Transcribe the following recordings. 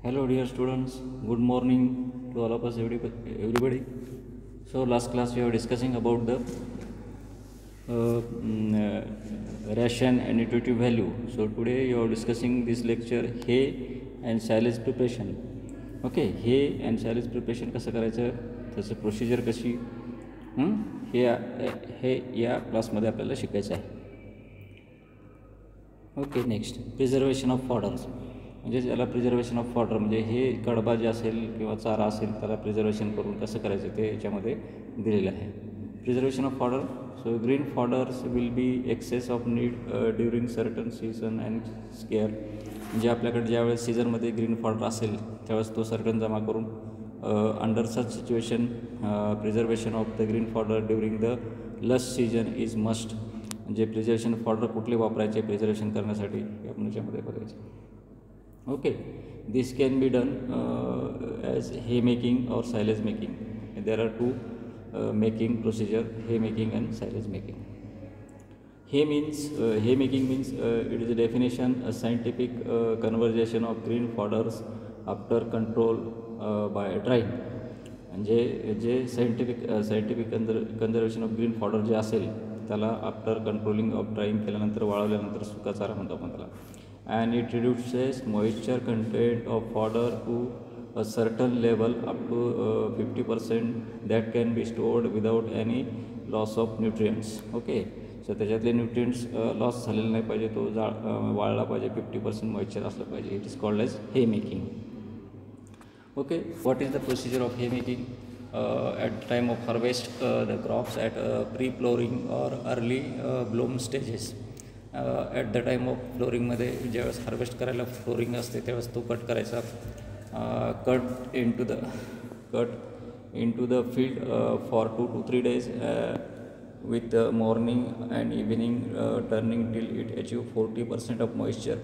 Hello, dear students. Good morning to all of us, everybody. So, last class we were discussing about the ration and nutritive value. So, today you are discussing this lecture hay and silage preparation. Okay, hay and silage preparation कसं करायचं, त्याचं procedure कशी हे या क्लासमध्ये आपल्याला शिकायचं आहे. Okay, next preservation of fodders. म्हणजे त्याला प्रिझर्वेशन ऑफ फॉडर म्हणजे हे कडबा जे असेल किंवा चारा असेल त्याला प्रिझर्वेशन करून कसं करायचं ते याच्यामध्ये दिलेलं आहे. Preservation of fodder. So green fodders will be excess of need during certain season and scarce. म्हणजे आपल्याकडे ज्यावेळेस सीझनमध्ये ग्रीन फॉडर असेल त्यावेळेस तो सर्टन जमा करून under such situation preservation of the green fodder during the lush season is must. म्हणजे प्रिझर्वेशन फॉडर कुठले वापरायचे प्रिझर्वेशन करण्यासाठी हे आपण याच्यामध्ये बघायचं. Okay, this can be done as hay making or silage making. There are two making procedure, hay making and silage making. Hay making means it is a definition, a scientific conversion of green fodders after control by drying. म्हणजे जे scientific conservation of green fodder जे असेल त्याला after controlling of drawing केल्यानंतर वाळवल्यानंतर सुका चारा म्हणतो आपण त्याला. And it reduces moisture content of fodder to a certain level up to 50% that can be stored without any loss of nutrients. Okay, so त्याच्यातले न्यूट्रियंट्स लॉस झालेले नाही पाहिजे, तो वाळला पाहिजे, 50% मॉइश्चर असलं पाहिजे. इट इज कॉल्ड एज हे making. Okay, what is the procedure of hay making? At the time of harvest, the crops at pre-flowering or early bloom stages. At the time of flowering मध्ये ज्यावेळेस harvest करायला flooring असते त्यावेळेस तो cut करायचा. Cut into the field for 2 to 3 days with morning and evening turning till it achieve 40% of moisture.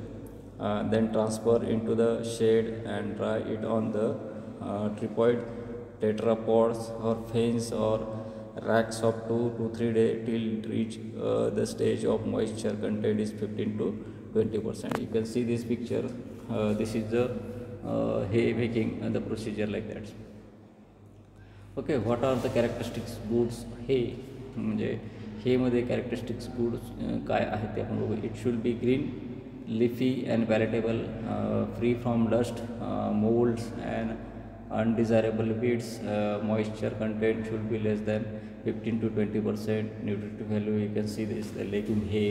Then transfer into the shade and dry it on the tripod, tetrapods or fence or racks of 2 to 3 days till reach the stage of moisture content is 15 to 20%. You can see this picture. This is the hay making and the procedure like that. Okay, what are the characteristics goods hay? म्हणजे हे मध्ये characteristics goods काय आहेत ते आपण बघू. It should be green, leafy and palatable, free from dust, molds and undesirable weeds. Moisture content should be less than 15 to 20%. Nutritive value, you can see this, the legume hay,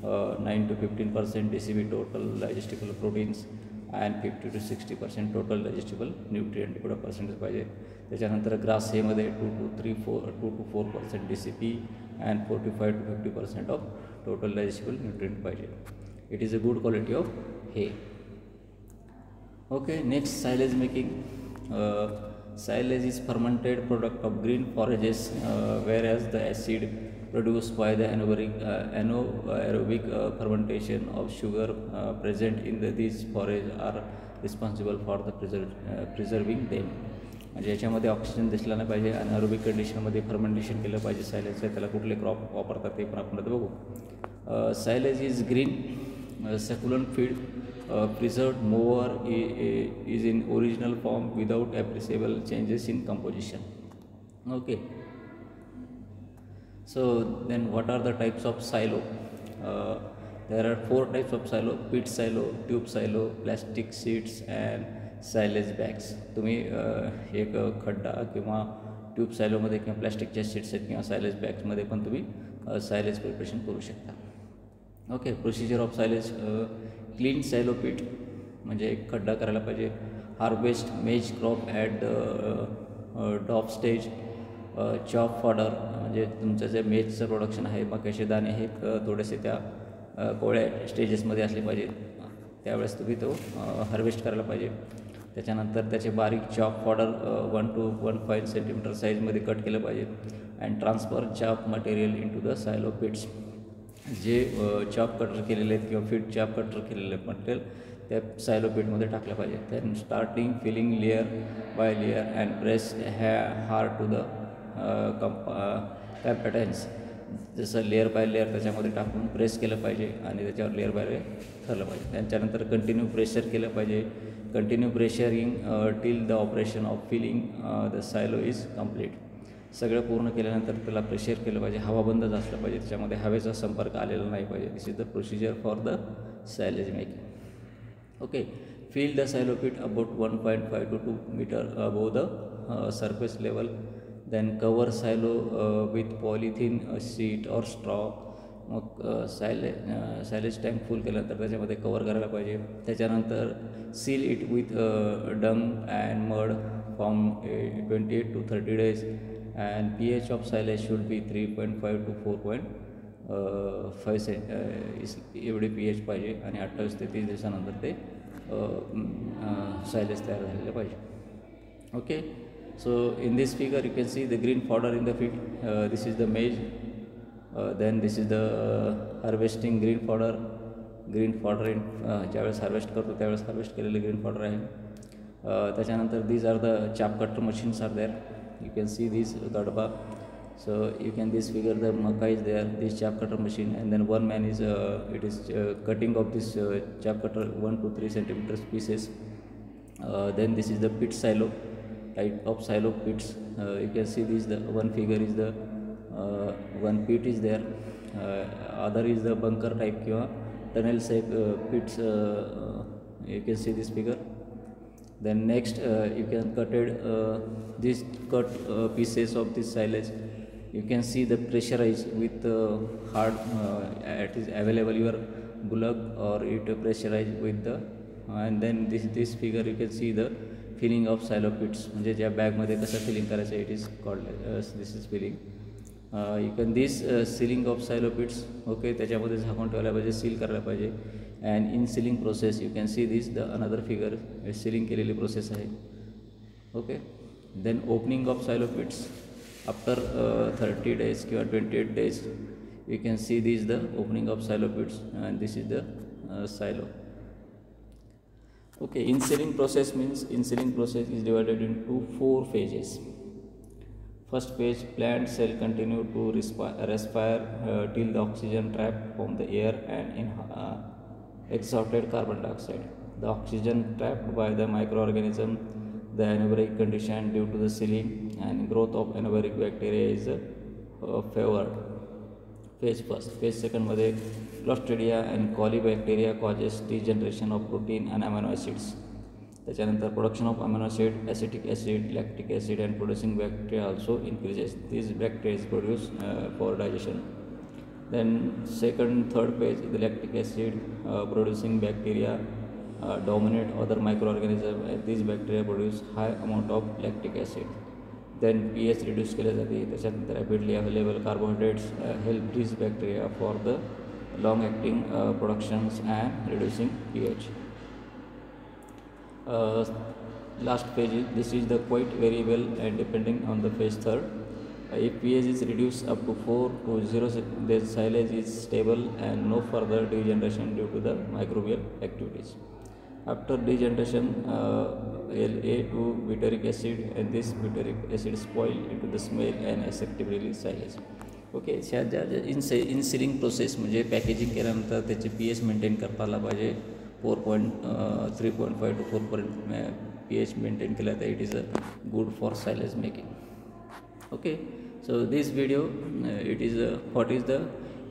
9 to 15% DCB total digestible proteins and 50 to 60% total digestible nutrient. एवढा percentage पाहिजे. त्याच्यानंतर grass हेमध्ये 2 to 4% DCP and 45 to 50% of total digestible nutrient पाहिजे. It is a good quality of hay. Okay, next silage making. Silage is fermented product of green forages, whereas the acid produced by the anaerobic fermentation of sugar present in these forages are responsible for the preserving them. म्हणजे याच्यामध्ये oxygen दिसला नाही पाहिजे. Anaerobic कंडिशनमध्ये fermentation केलं पाहिजे सायलेजचं. त्याला कुठले क्रॉप वापरतात ते पण आपण आता बघू. Silage is green succulent feed, preserved mower is in original form without appreciable changes in composition. Okay, so then what are the types of silo? There are 4 types of silo: pit silo, tube silo, plastic sheets and silage bags. तुम्ही एक खड्डा किंवा tube सायलोमध्ये किंवा प्लॅस्टिकच्या sheets आहेत किंवा silage बॅग्समध्ये पण तुम्ही सायलेज प्रिपरेशन करू शकता. Okay, procedure of silage. Clean silo pit म्हणजे एक खड्डा करायला पाहिजे. Harvest maize crop at dough stage. Chop fodder म्हणजे तुमचं जे मेजचं प्रोडक्शन आहे, मक्याचे दाणे हे थोडेसे त्या कोवळ्या स्टेजेसमध्ये असले पाहिजेत. त्यावेळेस तुम्ही तो हार्वेस्ट करायला पाहिजे. त्याच्यानंतर त्याचे बारीक चॉप फॉडर 1 to 1.5 सेंटीमीटर साईजमध्ये कट केलं पाहिजे. And transfer chop material into the silo pits. जे चॉप कटर केलेले आहेत किंवा फीड चॉप कटर केलेले मटेरियल त्या सायलो पीटमध्ये टाकलं पाहिजे. Then starting filling layer by layer and press hard to the compactness. जसं लेअर बाय लेअर त्याच्यामध्ये टाकून प्रेस केलं पाहिजे आणि त्याच्यावर लेअर बाय लेअर ठरलं पाहिजे. त्याच्यानंतर कंटिन्यू प्रेशर केलं पाहिजे. Continue pressuring till the operation of filling the silo is complete. सगळं पूर्ण केल्यानंतर त्याला प्रेशर केलं पाहिजे. हवा बंदच असलं पाहिजे, त्याच्यामध्ये हवेचा संपर्क आलेला नाही पाहिजे. This is the procedure for the silage making. Okay. Fill the silo pit about 1.5 to 2 meter above the surface level. Then cover silo with polythene sheet or straw. मग सायलेज टँक फुल केल्यानंतर त्याच्यामध्ये cover करायला पाहिजे. त्याच्यानंतर seal it with dung and mud from 28 to 30 days. And pH of silage should be 3.5 to 4.5 एवढे pH पाहिजे आणि 28 ते 30 दिवसानंतर ते सायलेज तयार झालेलं पाहिजे. Okay. So in this figure you can see the green fodder in the field. This is the maize. Then this is the harvesting green fodder. Green fodder in ज्यावेळेस हार्वेस्ट करतो त्यावेळेस हार्वेस्ट केलेले green fodder आहे. त्याच्यानंतर these are the chaff cutter machines are there. You can see these gadba. So you can this figure the maka is there. This chaff cutter machine, and then one man is cutting of this chaff cutter 1 to 3 centimeters pieces. Then this is the pit silo. Type of silo pits. You can see this the one figure is the one pit is there. Other is the bunker type किंवा tunnel shape pits. You can see this figure. Then next you can these cut pieces of this silage. You can see the pressurized with hard it is available your bullock or it pressurized with the and then this figure you can see the filling of silo pits. म्हणजे ज्या बॅगमध्ये कसं filling करायचं it is called this is filling. You can this sealing of silo pits. Okay. त्याच्यामध्ये झाकून ठेवायला पाहिजे, seal करायला पाहिजे. And in sealing process you can see this the another figure sealing केलेली प्रोसेस आहे. Okay. Then opening of silo pits after 30 days किंवा 28 days you can see this the opening of silo पिट्स and this is the silo. Okay, insealing process means insealing process is divided into 4 phases. First phase, plant cell continue to respire till the oxygen trapped from the air and exhausted carbon dioxide. The oxygen trapped by the microorganism, the anaerobic condition due to the sealing and growth of anaerobic bacteria is favored. Phase first. Phase second मध्ये Clostridia and Colibacteria causes degeneration of protein and amino acids. त्याच्यानंतर production of amino acid, acetic acid, lactic acid and producing bacteria also increases. These bacteria is produced for digestion. Then third phase, the lactic acid producing bacteria dominate other microorganisms and these bacteria produce high amount of lactic acid. Then pH reduce केले जाते. त्याच्यानंतर rapidly available carbohydrates help these bacteria for the long acting productions and reducing pH. Last phase is this is the quite variable and depending on the phase third. If pH is reduced up to 4 to 0, the silage is stable and no further degeneration due to the microbial activities. After degeneration, La to butyric acid and this butyric acid spoil into the smell and acceptably silage. Okay. ज्या इनसिलिंग process म्हणजे packaging केल्यानंतर त्याचे pH maintain करता आला पाहिजे. 3.5 to 4 pH maintain केला तर it is good for silage making. Okay. So this video it is what is the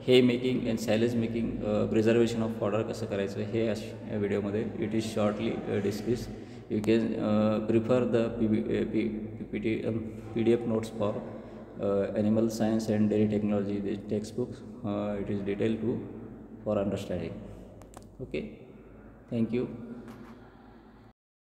hay making and silage making preservation of fodder कसं करायचं हे या व्हिडिओमध्ये it is shortly discuss. You can prefer the PDF notes for animal science and dairy technology. The textbooks it is detailed for understanding. Okay. Thank you.